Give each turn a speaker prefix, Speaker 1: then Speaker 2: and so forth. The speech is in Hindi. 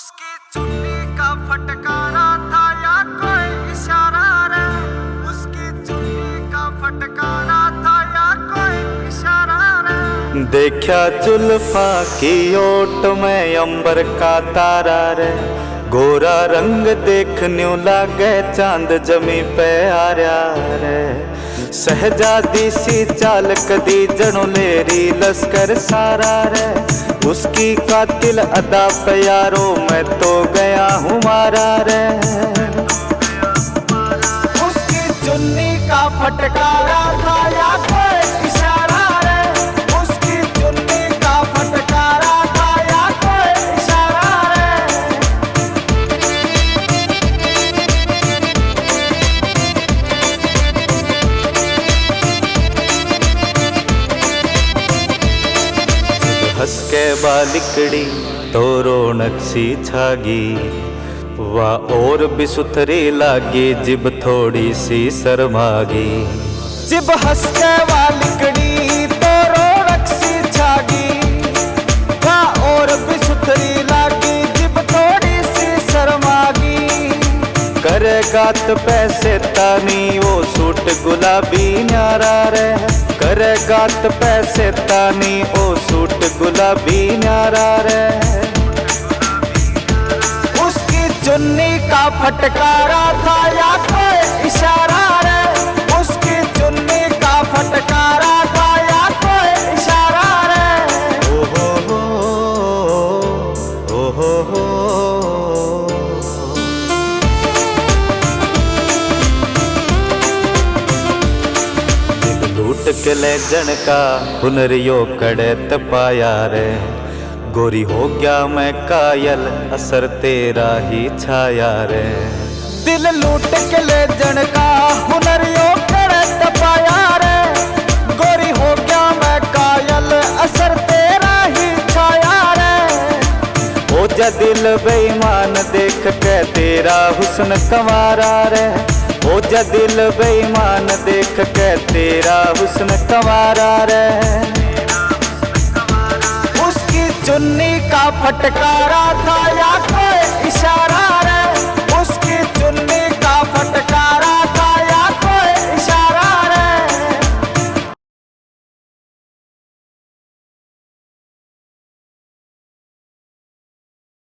Speaker 1: उसकी चुन्नी का फटकारा था या कोई इशारा रे। उसकी चुन्नी का फटकारा था या कोई इशारा रे।
Speaker 2: देखा जुल्फा की ओट में अंबर का तारा रे। गोरा रंग देखन्यू लागे चांद जमी पे आर्या रे। सहजादी सी चाल कदी जनो लेरी लश्कर सारा रे। उसकी कातिल अदा पे यारो मैं तो गया हूँ मारा रे।
Speaker 1: उसकी चुन्नी का फटकारा था या कोई इशारा रे। उसकी चुन्नी का फटकारा था या कोई इशारा रे।
Speaker 2: हंस के बालिकड़ी तो रौनक सी छागी। वाह और भी सुथरी लागी जिब थोड़ी सी शर्मागी।
Speaker 1: जिब हंस के वालिकड़ी तो रौनक सी छागी। वाह और भी सुथरी लागी जिब थोड़ी सी शर्मागी।
Speaker 2: करेगा तो पैसे तानी वो सूट गुलाबी न्यारा रे। करेगा तो पैसे तानी ओ सूट गुलाबी न्यारा रे।
Speaker 1: उसकी चुन्नी का फटकारा था या कोई इशारा रे। उसकी चुन्नी का फटकारा था या कोई इशारा रे।
Speaker 2: ओ हो लूट के ले जन का हुनर यो कड़े तपाया रे। गोरी हो गया मैं कायल असर तेरा ही छाया रे।
Speaker 1: दिल लूट के ले जन का हुनर यो करे तपाया रे। गोरी हो गया मैं कायल असर तेरा ही छाया रे।
Speaker 2: हो जा दिल बेईमान देख के तेरा हुस्न कंवारा रे। हो जा दिल बेईमान देख के तेरा हुस्न कंवारा रे।
Speaker 1: उसकी चुन्नी का फटकारा था या